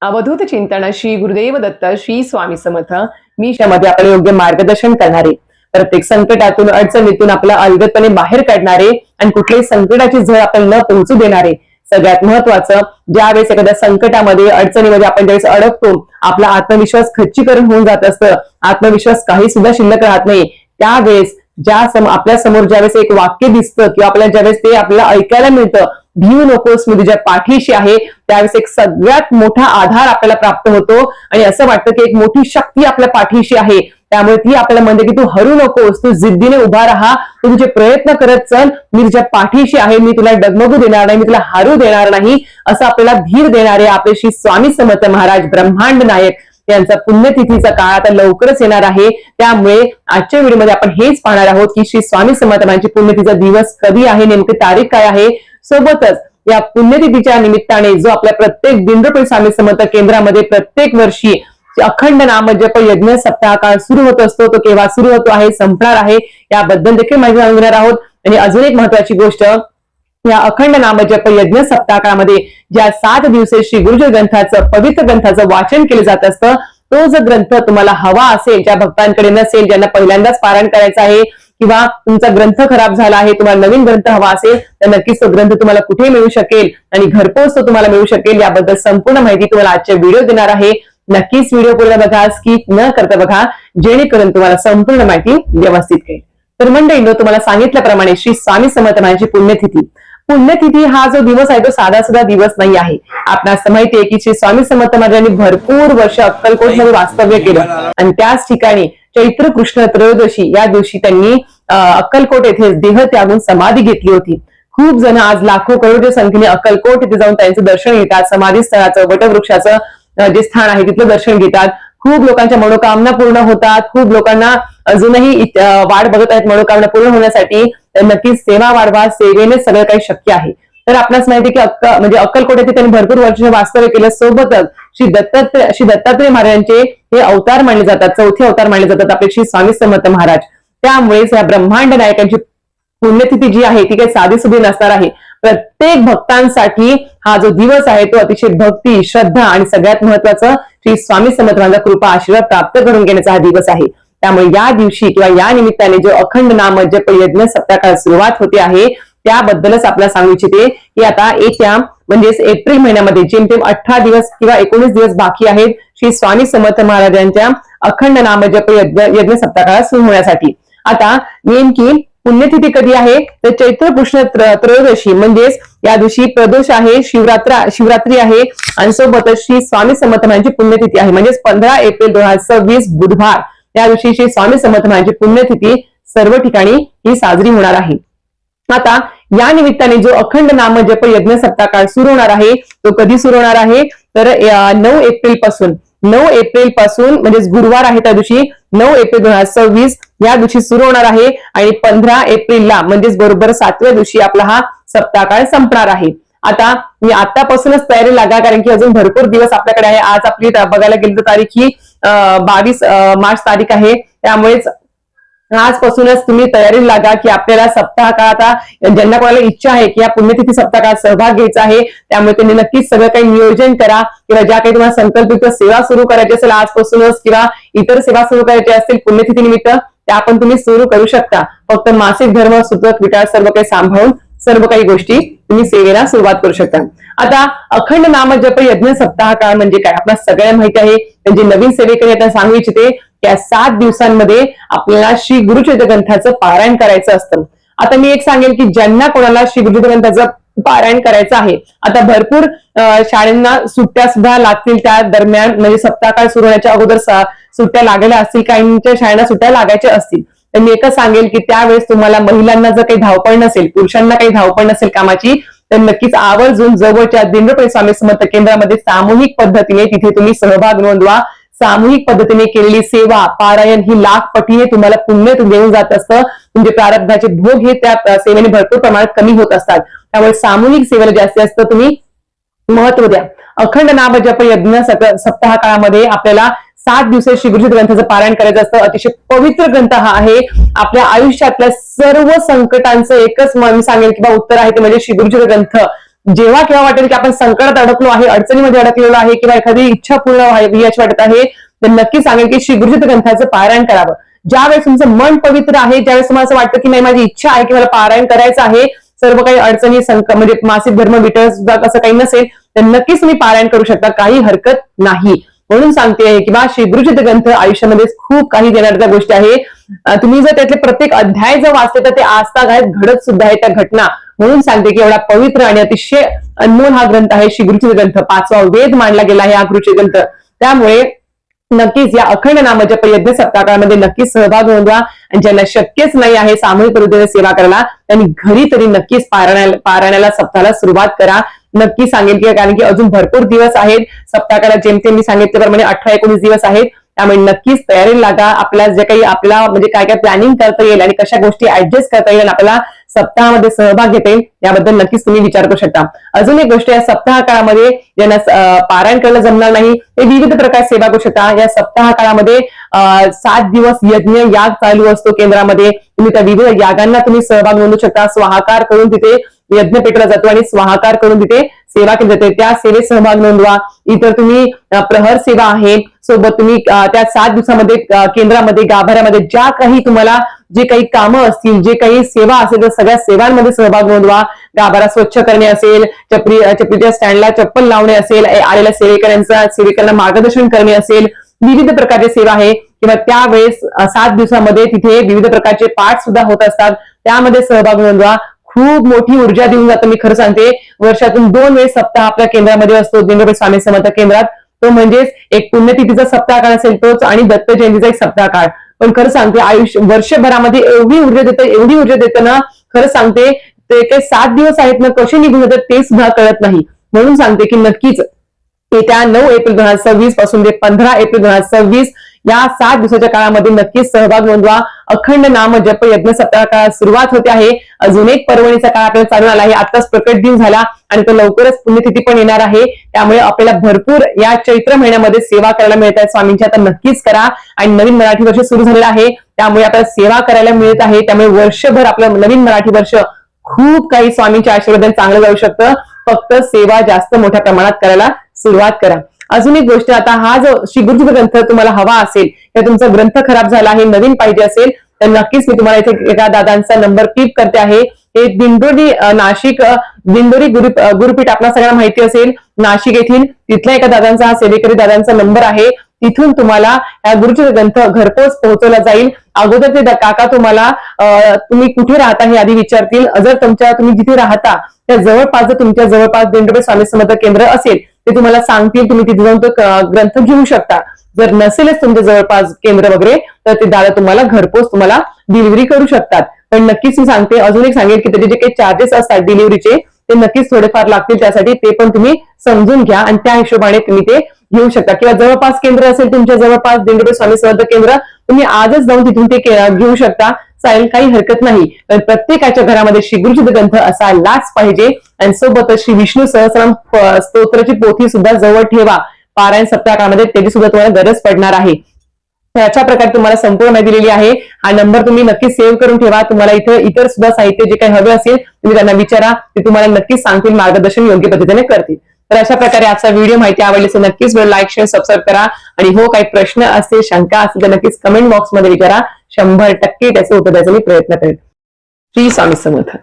अवधूत चिंतन श्री गुरुदेव दत्त श्री स्वामी समर्थ. मी यामध्ये आपले योग्य मार्गदर्शन करणारे, प्रत्येक संकटातून अडचणीतून आपला अलगदपणे बाहेर काढणारे आणि कुठल्याही संकटाची झळ आपल्याला न पोहोचू देणारे. सगळ्यात महत्वाचं, ज्यावेळेस एखाद्या संकटामध्ये अडचणीमध्ये आपण ज्यावेळेस अडकतो, आपला आत्मविश्वास खच्चीकरण होऊन जात असतं, आत्मविश्वास काही सुद्धा शिल्लक राहत नाही. त्यावेळेस आपल्या समोर ज्यावेळेस एक वाक्य दिसतं किंवा आपल्याला ज्यावेळेस ते आपल्याला ऐकायला मिळतं, भिवू नकोस मी तुझ्या पाठीशी आहे, त्यावेळेस एक सगळ्यात मोठा आधार आपल्याला प्राप्त होतो आणि असं वाटतं की एक मोठी शक्ती आपल्या पाठीशी आहे. त्यामुळे ती आपल्याला म्हणते की तू हरू नकोस, तू जिद्दीने उभा राहा, तू तुझे प्रयत्न करत चल, मी तुझ्या पाठीशी आहे, मी तुला डगमगू देणार नाही, मी तुला हारू देणार नाही, असं आपल्याला धीर देणारे आपले श्री स्वामी समर्थ महाराज ब्रह्मांड नायक यांचा पुण्यतिथीचा काळ आता लवकरच येणार आहे. त्यामुळे आजच्या व्हिडिओमध्ये आपण हेच पाहणार आहोत की श्री स्वामी समर्थ महाराजांची पुण्यतिथीचा दिवस कधी आहे, नेमकी तारीख काय आहे. सोबतच या पुण्यतिथीच्या निमित्ताने जो आपल्या प्रत्येक दिंडोरी स्वामी समर्थ केंद्रामध्ये प्रत्येक वर्षी अखंड नामजप यज्ञ सप्ताह काळ सुरू होत असतो, तो केव्हा सुरू होतो आहे, संपणार आहे, याबद्दल देखील माहिती जाणून घेणार आहोत. आणि अजून एक महत्वाची गोष्ट, या अखंड नामजप यज्ञ सप्ताह काळामध्ये ज्या 7 दिवसे श्री गुरुजय ग्रंथाचं पवित्र ग्रंथाचं वाचन केलं जात असतं, तो जो ग्रंथ तुम्हाला हवा असेल, ज्या भक्तांकडे नसेल, ज्यांना पहिल्यांदाच पारायण करायचं आहे किंवा तुमचा ग्रंथ खराब झाला आहे, तुम्हाला नवीन ग्रंथ हवा असेल, तर नक्कीच तो ग्रंथ तुम्हाला कुठे मिळू शकेल आणि घरपोच तो तुम्हाला मिळू शकेल, याबद्दल संपूर्ण माहिती तुम्हाला आजच्या व्हिडिओ देणार आहे. नक्कीच व्हिडिओ पूर्ण बघा, स्किप न करता बघा, जेणेकरून तुम्हाला संपूर्ण माहिती व्यवस्थित कळेल. तर मंडळींनो, तुम्हाला सांगितल्याप्रमाणे श्री स्वामी समर्थ महाराजांची पुण्यतिथी हा जो दिवस आहे तो साधा सुद्धा दिवस नाही आहे. आपणास माहिती आहे की श्री स्वामी समर्थ महाराजांनी भरपूर वर्ष अक्कलकोट मध्ये वास्तव्य केलं आणि त्याच ठिकाणी चैत्र कृष्ण त्रयोदशी या दिवशी त्यांनी अक्कलकोट येथे देह त्यागून समाधी घेतली होती. खूप जण आज लाखो करोडच्या संख्येने अक्कलकोट येथे जाऊन त्यांचं दर्शन घेतात, समाधी स्थळाचं वटवृक्षाचं जे स्थान आहे तिथलं दर्शन घेतात. खूप लोकांच्या मनोकामना पूर्ण होतात, खूप लोकांना अजूनही वाट बघत आहेत मनोकामना पूर्ण होण्यासाठी. नक्कीच सेवा वाढवा, सेवेने सगळं काही शक्य आहे. तर आपणास माहिती आहे की अक्कलकोट येथे त्यांनी भरपूर वर्ष वास्तव्य केलं. सोबतच श्री दत्तात्रय महाराजांचे हे अवतार मानले जातात, चौथे अवतार मानले जातात आपले श्री स्वामी समर्थ महाराज. त्यामुळेच या ब्रह्मांड नायकांची पुण्यतिथी जी आहे ती काही साधी सुधी नसणार आहे. प्रत्येक भक्तांसाठी हा जो दिवस आहे तो अतिशय भक्ती, श्रद्धा आणि सगळ्यात महत्वाचं श्री स्वामी समर्थ महाराजांचा कृपा आशीर्वाद प्राप्त करून घेण्याचा हा दिवस आहे. त्यामुळे या दिवशी किंवा या निमित्ताने जो अखंड नाम जप यज्ञ सप्ताह सुरुवात होते आहे, त्याबद्दलच आपल्याला सांगू इच्छिते की आता येत्या म्हणजेच एप्रिल महिन्यामध्ये जेमतेम 18 दिवस किंवा 19 दिवस बाकी आहेत श्री स्वामी समर्थ महाराजांच्या अखंड नाम जप यज्ञ सप्ताह सुरू होण्यासाठी. आता नेमकी पुण्यतिथी कधी आहे तर चैत्र कृष्ण त्रयोदशी म्हणजेच या दिवशी प्रदोष आहे, शिवरात्री आहे आणि सोबतच श्री स्वामी समर्थ महाराजांची पुण्यतिथी आहे. म्हणजेच 15 एप्रिल 2026 बुधवार या दिवशी श्री स्वामी समर्थ महाराजांची पुण्यतिथी सर्व ठिकाणी ही साजरी होणार आहे. आता या निमित्ताने जो अखंड नाम जप यज्ञ सप्ताह काळ सुरू होणार आहे तो कधी सुरू होणार आहे तर 9 एप्रिल पासून म्हणजेच गुरुवार आहे त्या दिवशी 9 एप्रिल 2026 या दिवशी सुरू होणार आहे आणि 15 एप्रिलला म्हणजेच बरोबर 7व्या दिवशी आपला हा सप्ताह काळ संपणार आहे. आता मी आतापासूनच तयारी लागा, कारण की अजून भरपूर दिवस आपल्याकडे आहे. आज आपली बघायला गेली तर तारीख ही 22 मार्च तारीख आहे. त्यामुळेच आजपासूनच तुम्ही तयारी लागा की आपल्याला सप्ताह काळ, आता ज्यांना कोणाला इच्छा आहे की या पुण्यतिथी सप्ताह काळात सहभाग घ्यायचा आहे, त्यामुळे त्यांनी नक्कीच सगळं काही नियोजन करा किंवा ज्या काही तुम्हाला संकल्पित सेवा सुरू करायची असेल आजपासूनच किंवा इतर सेवा सुरू करायची असतील पुण्यतिथी निमित्त, त्या पण तुम्ही सुरू करू शकता. फक्त मासिक धर्म, सुतक, विटाळ सर्व काही सांभाळून सर्व काही गोष्टी तुम्ही सेवेला सुरुवात करू शकता. आता अखंड नाम जप यज्ञ सप्ताह काळ म्हणजे काय आपल्याला सगळ्यांना माहिती आहे. म्हणजे नवीन सेवेकडे आता सांगू इच्छिते त्या 7 दिवसांमध्ये आपल्याला श्री गुरुचरित्र ग्रंथाचं पारायण करायचं असतं. आता मी एक सांगेल की ज्यांना कोणाला श्री गुरुचरित्र ग्रंथाचं पारायण करायचं आहे, आता भरपूर शाळांना सुट्ट्या सुद्धा लागतील त्या दरम्यान, म्हणजे सप्ताह काळ सुरू होण्याच्या अगोदर सुट्ट्या लागलेल्या असतील, काहींच्या शाळांना सुट्ट्या लागायच्या असतील. तर मी एकच सांगेल की त्यावेळेस तुम्हाला महिलांना जर काही धावपळ नसेल, पुरुषांना काही धावपळ नसेल कामाची, तर नक्कीच आवर्जून जवळच्या दिंडोरी स्वामी समर्थ केंद्रामध्ये सामूहिक पद्धतीने तिथे तुम्ही सहभाग नोंदवा. सामूहिक पद्धतीने केलेली सेवा पारायण ही लाख पटीने तुम्हाला पुण्य देऊन जात असतं. तुमचे प्रारब्धाचे भोग हे त्या सेवेने भरपूर प्रमाणात कमी होत असतात. त्यामुळे सामूहिक सेवेला जास्तीत जास्त तुम्ही महत्व द्या. अखंड नाम जप यज्ञ सप्ताह काळामध्ये आपल्याला 7 दिवस श्री गुरुचरित्र ग्रंथाचं पारायण करायचं असतं. अतिशय पवित्र ग्रंथ हा आहे. आपल्या आयुष्यातल्या सर्व संकटांचं एकच मी सांगेल किंवा उत्तर आहे ते म्हणजे श्री गुरुचरित्र ग्रंथ. जेव्हा केव्हा वाटेल की आपण संकटात अडकलो आहे, अडचणीमध्ये अडकलेलो आहे किंवा एखादी इच्छा पूर्ण व्हावी अशी वाटत आहे, तर नक्की सांगेल की श्री गुरुचरित्र ग्रंथाचं पारायण करावं. ज्यावेळेस तुमचं मन पवित्र आहे, ज्यावेळेस तुम्हाला असं वाटतं की नाही माझी इच्छा आहे की मला पारायण करायचं आहे, सर्व काही अडचणी म्हणजे मासिक धर्म विटळ सुद्धा असं काही नसेल तर नक्कीच तुम्ही पारायण करू शकता, काही हरकत नाही. म्हणून सांगते की श्री गुरुचरित्र ग्रंथ आयुष्यामध्ये खूप काही देणाऱ्या गोष्टी आहे. तुम्ही जर त्यातले प्रत्येक अध्याय जर वाचले तर ते आजतागायत घडत सुद्धा आहे त्या घटना. म्हणून सांगते की एवढा पवित्र आणि अतिशय अनमोल हा ग्रंथ आहे श्री गुरुचरित्र ग्रंथ. 5वा वेद मानला गेला आहे हा गुरुचरित्र ग्रंथ. त्यामुळे नक्कीच या अखंड नामजप यज्ञ सप्ताहामध्ये नक्कीच सहभाग नोंदवा. आणि ज्यांना शक्यच नाही आहे सामूहिक पद्धतीने सेवा करायला, त्यांनी घरी तरी नक्कीच पारायणाला सप्ताहाला सुरुवात करा. नक्की सांगेल की कारण की अजून भरपूर दिवस आहेत सप्ताहाला, जेमतेम मी सांगितल्याप्रमाणे 18-19 दिवस आहेत. त्यामुळे नक्कीच तयारी लागा. आपल्या जे काही आपला म्हणजे काय काय प्लॅनिंग करता येईल आणि कशा गोष्टी ऍडजस्ट करता येईल आपल्याला सप्ताहामध्ये सहभाग घेता येईल याबद्दल नक्कीच तुम्ही विचार करू शकता. अजून एक गोष्ट, या सप्ताह काळामध्ये ज्यांना पारायण करायला जमणार नाही ते विविध प्रकार सेवा करू शकता. या सप्ताह काळामध्ये 7 दिवस यज्ञ याग चालू असतो केंद्रामध्ये. तुम्ही त्या विविध यागांना तुम्ही सहभाग नोंदवू शकता. स्वाहाकार करून तिथे यज्ञ पेटला जातो आणि स्वाहाकार करून तिथे सेवा केली जाते, त्या सेवेत सहभाग नोंदवा. इतर तुम्ही प्रहर सेवा आहे सोबत तुम्ही त्या 7 दिवसामध्ये केंद्रामध्ये गाभाऱ्यामध्ये ज्या काही तुम्हाला जे काही कामं असतील, जे काही सेवा असेल तर सगळ्या सेवांमध्ये सहभाग नोंदवा. गाभारा स्वच्छ करणे असेल, चपलीच्या स्टँडला चप्पल लावणे असेल, आलेल्या सेवेकरांना मार्गदर्शन करणे असेल, विविध प्रकारची सेवा आहे. किंवा त्यावेळेस 7 दिवसामध्ये तिथे विविध प्रकारचे पाठ सुद्धा होत असतात, त्यामध्ये सहभाग नोंदवा. खूप मोठी ऊर्जा देऊन जातं. मी खरं सांगते, वर्षातून 2 वेळेस सप्ताह आपल्या केंद्रामध्ये असतो, दिंडोरी स्वामी समर्थ केंद्रात. तो म्हणजेच एक पुण्यतिथीचा सप्ताह काळ असेल तोच आणि दत्त जयंतीचा एक सप्ताह काळ. पण खरं सांगते आयुष्य वर्षभरामध्ये एवढी ऊर्जा देतं ना, खरं सांगते ते काही 7 दिवस आहेत ना कसे निघून जातात ते सुद्धा कळत नाही. म्हणून सांगते की नक्कीच येत्या 9 एप्रिल 2026 पासून ते 15 एप्रिल 2026 या 7 दिवसाच्या काळामध्ये नक्कीच सहभाग नोंदवा. अखंड नाम जप यज्ञ सप्ताह काळात सुरुवात होते आहे. अजून एक पर्वणीचा काळ आपल्याला चालून आला आहे. आताच प्रकट दिन झाला आणि तो लवकरच पुण्यतिथी पण येणार आहे. त्यामुळे आपल्याला भरपूर या चैत्र महिन्यामध्ये सेवा करायला मिळत आहे स्वामींच्या. आता नक्कीच करा. आणि नवीन मराठी वर्ष सुरू झालेलं आहे त्यामुळे आपल्याला सेवा करायला मिळत आहे. त्यामुळे वर्षभर आपलं नवीन मराठी वर्ष खूप काही स्वामींच्या आशीर्वादाने चांगलं जाऊ शकतं. फक्त सेवा जास्त मोठ्या प्रमाणात करायला सुरुवात करा. अजून एक गोष्ट, आता हा जो श्री गुरुचरित्र ग्रंथ तुम्हाला हवा असेल किंवा तुमचा ग्रंथ खराब झाला आहे, नवीन पाहिजे असेल तर नक्कीच मी तुम्हाला इथे एका दादांचा नंबर क्लिक करते आहे. हे दिंडोरी नाशिक दिंडोरी गुरुपीठ आपल्या सगळ्यांना माहिती असेल, नाशिक येथील तिथल्या एका दादांचा हा सेवेकरी दादांचा नंबर आहे. तिथून तुम्हाला या गुरुचरित्र ग्रंथ घरपोच पोहोचवला जाईल. अगोदर ते काका तुम्हाला तुम्ही कुठे राहता हे आधी विचारतील. जर तुम्ही जिथे राहता त्या जवळपास जर तुमच्या जवळपास दिंडोरी स्वामी समर्थ केंद्र असेल ते तुम्हाला सांगतील, तुम्ही तिथे जाऊन तो ग्रंथ घेऊ शकता. जर नसेलच तुमच्या जवळपास केंद्र वगैरे तर ते दादा तुम्हाला घरपोच तुम्हाला डिलिव्हरी करू शकतात. पण नक्कीच मी सांगते, अजून एक सांगेल की त्याचे जे काही चार्जेस असतात डिलिव्हरीचे ते नक्कीच थोडेफार लागतील. त्यासाठी ते पण तुम्ही समजून घ्या आणि त्या हिशोबाने तुम्ही ते घेऊ शकता. किंवा जवळपास केंद्र असेल तुमच्या जवळपास दिंडोरी स्वामी समर्थ केंद्र, तुम्ही आजच जाऊन तिथून ते घेऊ शकता. चालेल, काही हरकत नाही. पण प्रत्येकाच्या घरामध्ये श्री गुरुचरित्र ग्रंथ असायलाच पाहिजे. आणि सोबतच श्री विष्णू सहस्रनाम स्तोत्राची पोथी सुद्धा जवळ ठेवा. पारायण सप्ताहामध्ये त्याची सुद्धा तुम्हाला गरज पडणार आहे. अशा प्रकारे तुम्हाला संपूर्ण माहिती दिलेली आहे. हा नंबर तुम्ही नक्की सेव्ह करून ठेवा. तुम्हाला इतर सुद्धा साहित्य जे काही हवे असेल तुम्ही त्यांना विचारा, ते तुम्हाला नक्कीच सांगतील, मार्गदर्शन योग्य पद्धतीने करतील. तर अशा प्रकारे आजचा व्हिडिओ माहिती आवडली असेल नक्कीच लाईक शेअर सबस्क्राईब करा. आणि हो काही प्रश्न असतील शंका असतील तर नक्कीच कमेंट बॉक्समध्ये विचारा. 100% त्याचे उत्तर द्यायचा मी प्रयत्न करेन. श्री स्वामी समर्थ.